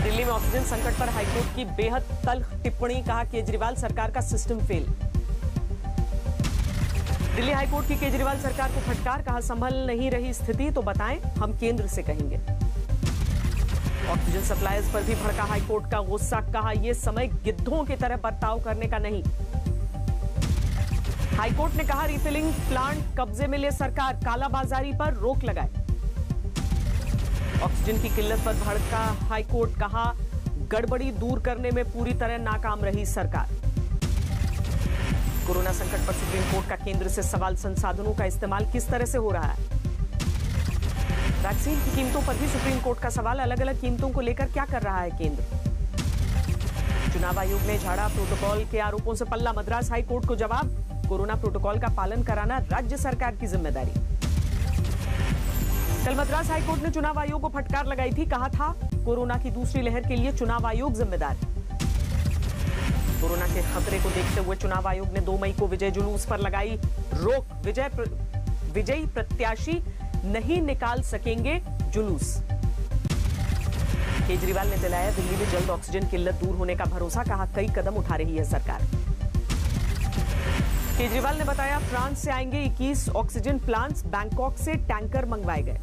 दिल्ली में ऑक्सीजन संकट पर हाईकोर्ट की बेहद तल्ख टिप्पणी, कहा केजरीवाल सरकार का सिस्टम फेल। दिल्ली हाईकोर्ट की केजरीवाल सरकार को फटकार, कहा संभल नहीं रही स्थिति तो बताएं, हम केंद्र से कहेंगे। ऑक्सीजन सप्लायर्स पर भी भड़का हाईकोर्ट का गुस्सा, कहा यह समय गिद्धों की तरह बर्ताव करने का नहीं। हाईकोर्ट ने कहा रिफिलिंग प्लांट कब्जे में ले सरकार, कालाबाजारी पर रोक लगाए। ऑक्सीजन की किल्लत पर भड़का हाईकोर्ट, कहा गड़बड़ी दूर करने में पूरी तरह नाकाम रही सरकार। कोरोना संकट पर सुप्रीम कोर्ट का केंद्र से सवाल, संसाधनों का इस्तेमाल किस तरह से हो रहा है। वैक्सीन की कीमतों पर भी सुप्रीम कोर्ट का सवाल, अलग अलग कीमतों को लेकर क्या कर रहा है केंद्र। चुनाव आयोग ने झाड़ा प्रोटोकॉल के आरोपों से पल्ला, मद्रास हाईकोर्ट को जवाब, कोरोना प्रोटोकॉल का पालन कराना राज्य सरकार की जिम्मेदारी। कल मद्रास हाईकोर्ट ने चुनाव आयोग को फटकार लगाई थी, कहा था कोरोना की दूसरी लहर के लिए चुनाव आयोग जिम्मेदार है। कोरोना के खतरे को देखते हुए चुनाव आयोग ने 2 मई को विजय जुलूस पर लगाई रोक, विजयी प्रत्याशी नहीं निकाल सकेंगे जुलूस। केजरीवाल ने दिलाया दिल्ली में जल्द ऑक्सीजन किल्लत दूर होने का भरोसा, कहा कई कदम उठा रही है सरकार। केजरीवाल ने बताया फ्रांस से आएंगे 21 ऑक्सीजन प्लांट्स, बैंकॉक से टैंकर मंगवाए गए।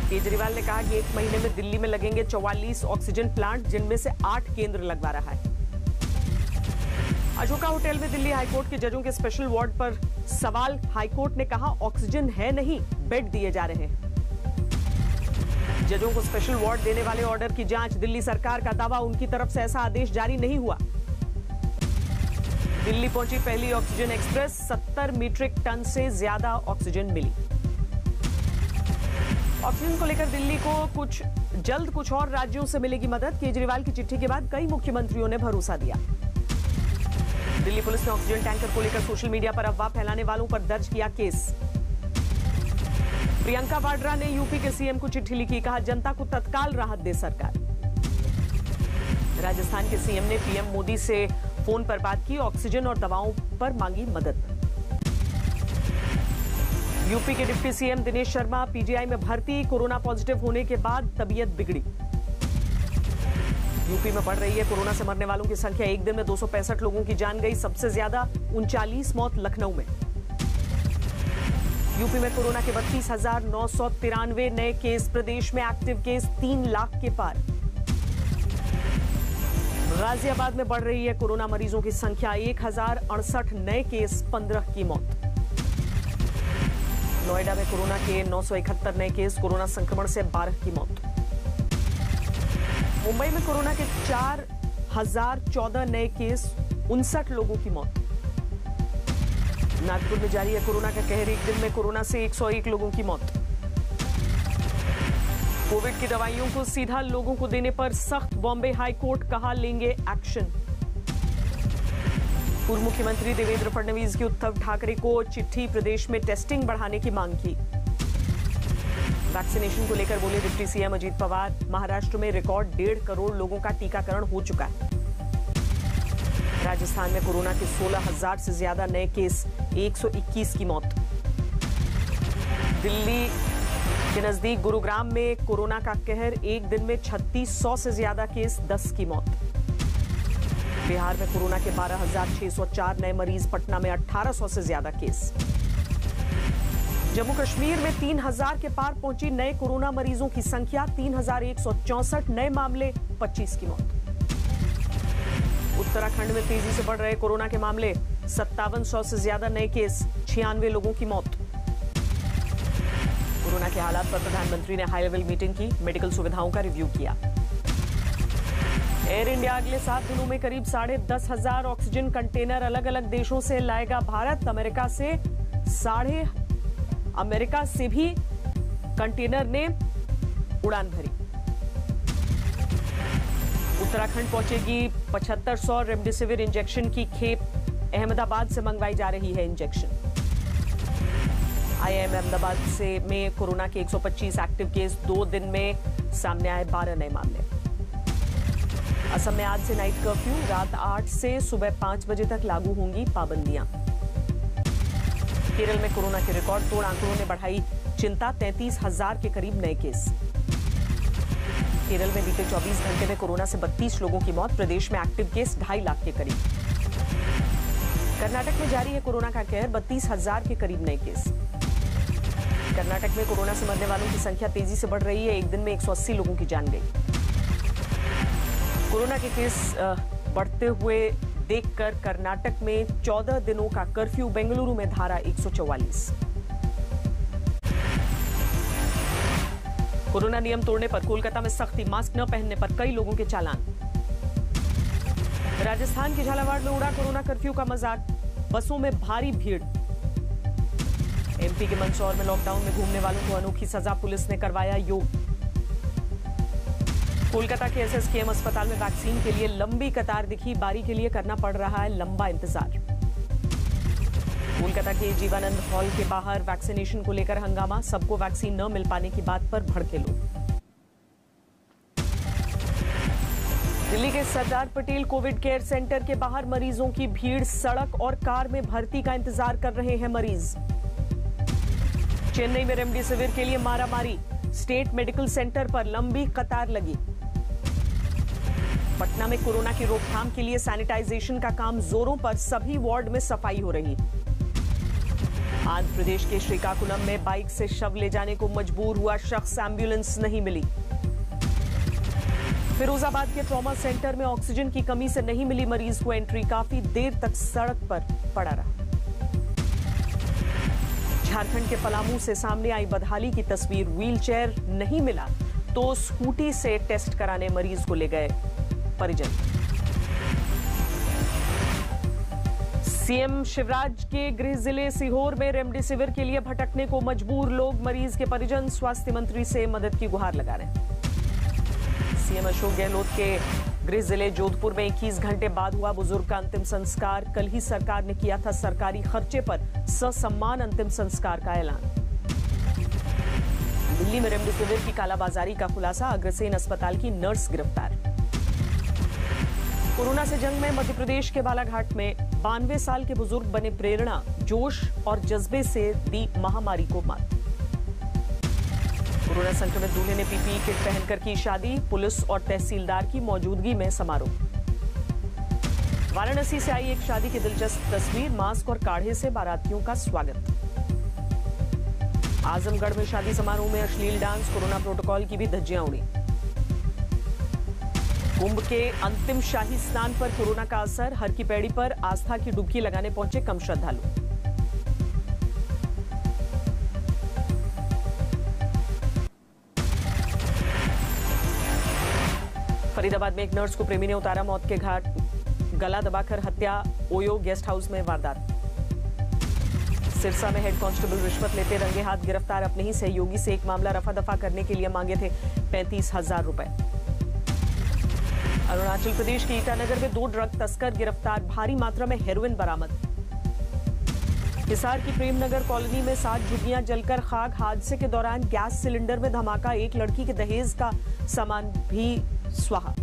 केजरीवाल ने कहा कि 1 महीने में दिल्ली में लगेंगे 44 ऑक्सीजन प्लांट, जिनमें से 8 केंद्र लगवा रहा है। अशोका होटल में दिल्ली हाईकोर्ट के जजों के स्पेशल वार्ड पर सवाल, हाईकोर्ट ने कहा ऑक्सीजन है नहीं, बेड दिए जा रहे हैं। जजों को स्पेशल वार्ड देने वाले ऑर्डर की जांच, दिल्ली सरकार का दावा उनकी तरफ से ऐसा आदेश जारी नहीं हुआ। दिल्ली पहुंची पहली ऑक्सीजन एक्सप्रेस, 70 मीट्रिक टन से ज्यादा ऑक्सीजन मिली। ऑक्सीजन को लेकर दिल्ली को जल्द कुछ और राज्यों से मिलेगी मदद, केजरीवाल की चिट्ठी के बाद कई मुख्यमंत्रियों ने भरोसा दिया। दिल्ली पुलिस ने ऑक्सीजन टैंकर को लेकर सोशल मीडिया पर अफवाह फैलाने वालों पर दर्ज किया केस। प्रियंका वाड्रा ने यूपी के सीएम को चिट्ठी लिखी, कहा जनता को तत्काल राहत दे सरकार। राजस्थान के सीएम ने पीएम मोदी से फोन पर बात की, ऑक्सीजन और दवाओं पर मांगी मदद। यूपी के deputy CM Dinesh Sharma PGI में भर्ती, कोरोना पॉजिटिव होने के बाद तबीयत बिगड़ी। यूपी में बढ़ रही है कोरोना से मरने वालों की संख्या, एक दिन में 265 लोगों की जान गई, सबसे ज्यादा 39 मौत लखनऊ में। यूपी में कोरोना के 32,993 नए केस, प्रदेश में एक्टिव केस 3 लाख के पार। गाजियाबाद में बढ़ रही है कोरोना मरीजों की संख्या, 1068 नए केस, 15 की मौत। नोएडा में कोरोना के 971 नए केस, कोरोना संक्रमण से 12 की मौत। मुंबई में कोरोना के 4014 नए केस, 59 लोगों की मौत। नागपुर में जारी है कोरोना का कहर, एक दिन में कोरोना से 101 लोगों की मौत। कोविड की दवाइयों को सीधा लोगों को देने पर सख्त, बॉम्बे हाई कोर्ट कहा लेंगे एक्शन। पूर्व मुख्यमंत्री देवेंद्र फडणवीस की उद्धव ठाकरे को चिट्ठी, प्रदेश में टेस्टिंग बढ़ाने की मांग की। वैक्सीनेशन को लेकर बोले डिप्टी सीएम अजीत पवार, महाराष्ट्र में रिकॉर्ड 1.5 करोड़ लोगों का टीकाकरण हो चुका है। राजस्थान में कोरोना के 16,000 से ज्यादा नए केस, 121 की मौत। दिल्ली के नजदीक गुरुग्राम में कोरोना का कहर, एक दिन में 3600 से ज्यादा केस, 10 की मौत। बिहार में कोरोना के 12,604 नए मरीज, पटना में 1800 से ज्यादा केस। जम्मू कश्मीर में 3000 के पार पहुंची नए कोरोना मरीजों की संख्या, 3164 नए मामले, 25 की मौत। उत्तराखंड में तेजी से बढ़ रहे कोरोना के मामले, 5700 से ज्यादा नए केस, 96 लोगों की मौत। कोरोना के हालात पर प्रधानमंत्री ने हाई लेवल मीटिंग की, मेडिकल सुविधाओं का रिव्यू किया। एयर इंडिया अगले 7 दिनों में करीब 10,500 ऑक्सीजन कंटेनर अलग अलग देशों से लाएगा भारत। अमेरिका से भी कंटेनर ने उड़ान भरी। उत्तराखंड पहुंचेगी 7500 रेमडेसिविर इंजेक्शन की खेप, अहमदाबाद से मंगवाई जा रही है इंजेक्शन। आईआईएम अहमदाबाद में कोरोना के 125 एक्टिव केस, 2 दिन में सामने आए 12 नए मामले। असम में आज से नाइट कर्फ्यू, रात 8 से सुबह 5 बजे तक लागू होंगी पाबंदियां। केरल में कोरोना के रिकॉर्ड तोड़ आंकड़ों ने बढ़ाई चिंता 33,000 के करीब नए केस। केरल में बीते 24 घंटे में कोरोना से 32 लोगों की मौत। प्रदेश में एक्टिव केस 2.5 लाख के करीब। कर्नाटक में जारी है कोरोना का कहर। 32,000 के करीब नए केस। कर्नाटक में कोरोना से मरने वालों की संख्या तेजी से बढ़ रही है। एक दिन में 180 लोगों की जान गई। कोरोना के केस बढ़ते हुए देखकर कर्नाटक में 14 दिनों का कर्फ्यू। बेंगलुरु में धारा 144। कोरोना नियम तोड़ने पर कोलकाता में सख्ती। मास्क न पहनने पर कई लोगों के चालान। राजस्थान के झालावाड़ में उड़ा कोरोना कर्फ्यू का मजाक। बसों में भारी भीड़। एमपी के मंदसौर में लॉकडाउन में घूमने वालों को अनोखी सजा। पुलिस ने करवाया योग। कोलकाता के एसएसकेएम अस्पताल में वैक्सीन के लिए लंबी कतार दिखी। बारी के लिए करना पड़ रहा है लंबा इंतजार। कोलकाता के जीवानंद हॉल के बाहर वैक्सीनेशन को लेकर हंगामा। सबको वैक्सीन न मिल पाने की बात पर भड़के लोग। दिल्ली के Sardar Patel Covid care centre के बाहर मरीजों की भीड़। सड़क और कार में भर्ती का इंतजार कर रहे हैं मरीज। चेन्नई में रेमडेसिविर के लिए मारामारी। स्टेट मेडिकल सेंटर पर लंबी कतार लगी। पटना में कोरोना की रोकथाम के लिए सैनिटाइजेशन का काम जोरों पर। सभी वार्ड में सफाई हो रही। आंध्र प्रदेश के श्रीकाकुलम में बाइक से शव ले जाने को मजबूर हुआ शख्स। एम्बुलेंस नहीं मिली। फिरोजाबाद के ट्रॉमा सेंटर में ऑक्सीजन की कमी से नहीं मिली मरीज को एंट्री। काफी देर तक सड़क पर पड़ा रहा। झारखंड के पलामू से सामने आई बदहाली की तस्वीर। व्हीलचेयर नहीं मिला तो स्कूटी से टेस्ट कराने मरीज को ले गए परिजन। सीएम शिवराज के गृह जिले सीहोर में रेमडेसिविर के लिए भटकने को मजबूर लोग। मरीज के परिजन स्वास्थ्य मंत्री से मदद की गुहार लगा रहे हैं। सीएम अशोक गहलोत के गृह जिले जोधपुर में 21 घंटे बाद हुआ बुजुर्ग का अंतिम संस्कार। कल ही सरकार ने किया था सरकारी खर्चे पर ससम्मान अंतिम संस्कार का ऐलान। दिल्ली में रेमडेसिविर की कालाबाजारी का खुलासा। अग्रसेन अस्पताल की नर्स गिरफ्तार। कोरोना से जंग में मध्य प्रदेश के बालाघाट में 92 साल के बुजुर्ग बने प्रेरणा। जोश और जज्बे से दी महामारी को मात। कोरोना संक्रमित दूल्हे ने पीपीई किट पहनकर की शादी। पुलिस और तहसीलदार की मौजूदगी में समारोह। वाराणसी से आई एक शादी की दिलचस्प तस्वीर। मास्क और काढ़े से बारातियों का स्वागत। आजमगढ़ में शादी समारोह में अश्लील डांस। कोरोना प्रोटोकॉल की भी धज्जियां उड़ी। कुंभ के अंतिम शाही स्नान पर कोरोना का असर। हर की पैड़ी पर आस्था की डुबकी लगाने पहुंचे कम श्रद्धालु। फरीदाबाद में एक नर्स को प्रेमी ने उतारा मौत के घाट। गला दबाकर हत्या। ओयो गेस्ट हाउस में वारदात। सिरसा में हेड कांस्टेबल रिश्वत लेते रंगे हाथ गिरफ्तार। अपने ही सहयोगी से एक मामला रफा दफा करने के लिए मांगे थे 35,000 रुपए। अरुणाचल प्रदेश के ईटानगर में 2 ड्रग तस्कर गिरफ्तार। भारी मात्रा में हेरोइन बरामद। हिसार की प्रेमनगर कॉलोनी में 7 झुग्गियां जलकर खाक। हादसे के दौरान गैस सिलेंडर में धमाका। एक लड़की के दहेज का सामान भी स्वाहा।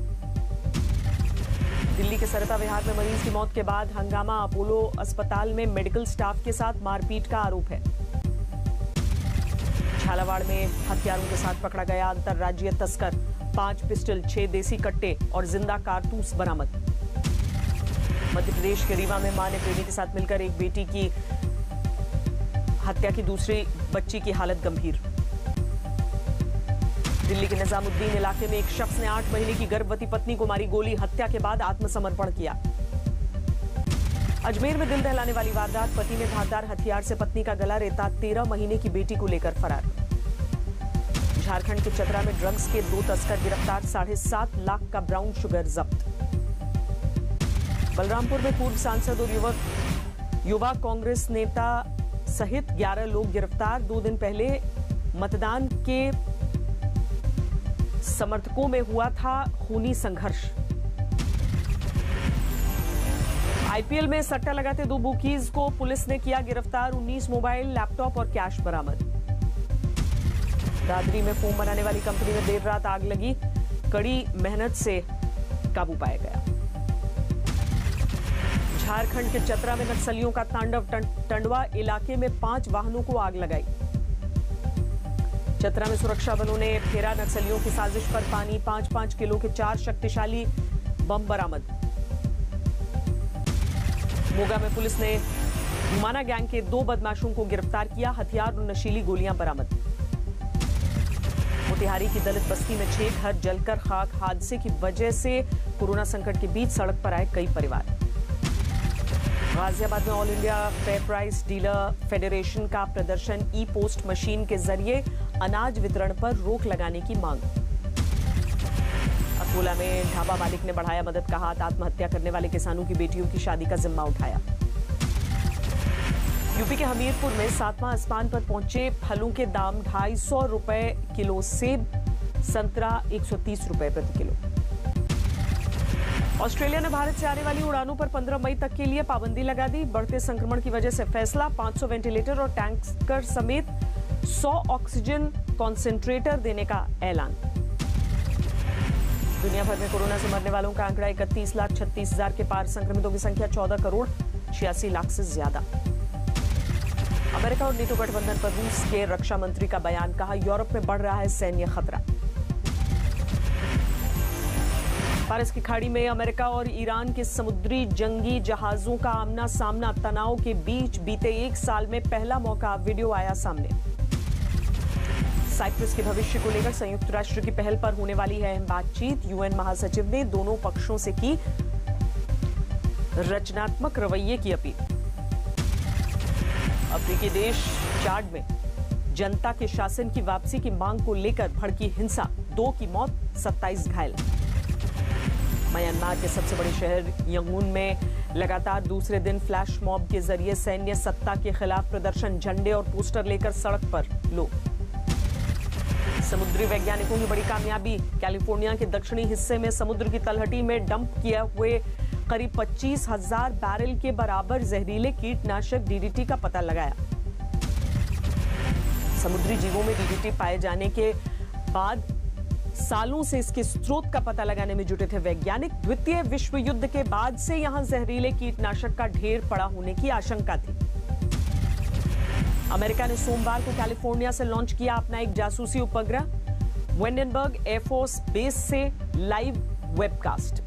दिल्ली के सरता विहार में मरीज की मौत के बाद हंगामा। अपोलो अस्पताल में मेडिकल स्टाफ के साथ मारपीट का आरोप है। झालावाड़ में हथियारों के साथ पकड़ा गया अंतरराज्यीय तस्कर। 5 पिस्टल, 6 देसी कट्टे और जिंदा कारतूस बरामद। मध्य प्रदेश के रीवा में मां ने प्रेमी के साथ मिलकर एक बेटी की हत्या की। दूसरी बच्ची की हालत गंभीर। दिल्ली के निजामुद्दीन इलाके में एक शख्स ने 8 महीने की गर्भवती पत्नी को मारी गोली। हत्या के बाद आत्मसमर्पण किया। अजमेर में दिल दहलाने वाली वारदात। पति ने धारदार हथियार से पत्नी का गला रेता। 13 महीने की बेटी को लेकर फरार। झारखंड के चतरा में ड्रग्स के 2 तस्कर गिरफ्तार। 7.5 लाख का ब्राउन शुगर जब्त। बलरामपुर में पूर्व सांसद और युवा कांग्रेस नेता सहित 11 लोग गिरफ्तार। 2 दिन पहले मतदान के समर्थकों में हुआ था खूनी संघर्ष। आईपीएल में सट्टा लगाते 2 बुकीज को पुलिस ने किया गिरफ्तार। 19 मोबाइल, लैपटॉप और कैश बरामद। दादरी में फोम बनाने वाली कंपनी में देर रात आग लगी। कड़ी मेहनत से काबू पाया गया। झारखंड के चतरा में नक्सलियों का तांडव। टंडवा इलाके में 5 वाहनों को आग लगाई। चतरा में सुरक्षा बलों ने फेरा, नक्सलियों की साजिश पर पानी। 5-5 किलो के 4 शक्तिशाली बम बरामद। मोगा में पुलिस ने घुमाना गैंग के 2 बदमाशों को गिरफ्तार किया। हथियार और नशीली गोलियां बरामद। मोतिहारी की दलित बस्ती में 6 घर जलकर खाक। हादसे की वजह से कोरोना संकट के बीच सड़क पर आए कई परिवार। गाजियाबाद में all India fair price dealer federation का प्रदर्शन। ई पोस्ट मशीन के जरिए अनाज वितरण पर रोक लगाने की मांग। अकोला में ढाबा मालिक ने बढ़ाया मदद का हाथ। आत्महत्या करने वाले किसानों की बेटियों की शादी का जिम्मा उठाया। यूपी के हमीरपुर में 7वां आसमान पर पहुंचे। फलों के दाम 250 रुपए किलो। सेब, संतरा 130 रुपए प्रति किलो। ऑस्ट्रेलिया ने भारत से आने वाली उड़ानों पर 15 मई तक के लिए पाबंदी लगा दी। बढ़ते संक्रमण की वजह से फैसला। 500 वेंटिलेटर और टैंकर समेत 100 ऑक्सीजन कॉन्सेंट्रेटर देने का ऐलान। दुनिया भर में कोरोना से मरने वालों का आंकड़ा 31,36,000 के पार। संक्रमितों की संख्या 14 करोड़ 86 लाख से ज्यादा। अमेरिका और नेटो गठबंधन पर रूस के रक्षा मंत्री का बयान। कहा, यूरोप में बढ़ रहा है सैन्य खतरा। फारस की खाड़ी में अमेरिका और ईरान के समुद्री जंगी जहाजों का आमना सामना। तनाव के बीच बीते 1 साल में पहला मौका वीडियो आया सामने। साइप्रस के भविष्य को लेकर संयुक्त राष्ट्र की पहल पर होने वाली है अहम बातचीत। यूएन महासचिव ने दोनों पक्षों से की रचनात्मक रवैये की अपील। अफ्रीकी देश चाड में जनता के शासन की वापसी की मांग को लेकर भड़की हिंसा। 2 की मौत, 27 घायल। म्यांमार के सबसे बड़े शहर यंगून में लगातार दूसरे दिन फ्लैश मॉब के जरिए सैन्य सत्ता के खिलाफ प्रदर्शन। झंडे और पोस्टर लेकर सड़क पर लोग। समुद्री वैज्ञानिकों की बड़ी कामयाबी। कैलिफोर्निया के दक्षिणी हिस्से में समुद्र की तलहटी में डंप किए हुए करीब 25,000 बैरल के बराबर जहरीले कीटनाशक डीडीटी का पता लगाया। समुद्री जीवों में डीडीटी पाए जाने के बाद सालों से इसके स्रोत का पता लगाने में जुटे थे वैज्ञानिक। द्वितीय विश्व युद्ध के बाद से यहां जहरीले कीटनाशक का ढेर पड़ा होने की आशंका थी। अमेरिका ने सोमवार को कैलिफोर्निया से लॉन्च किया अपना एक जासूसी उपग्रह। वेंडनबर्ग एयरफोर्स बेस से लाइव वेबकास्ट।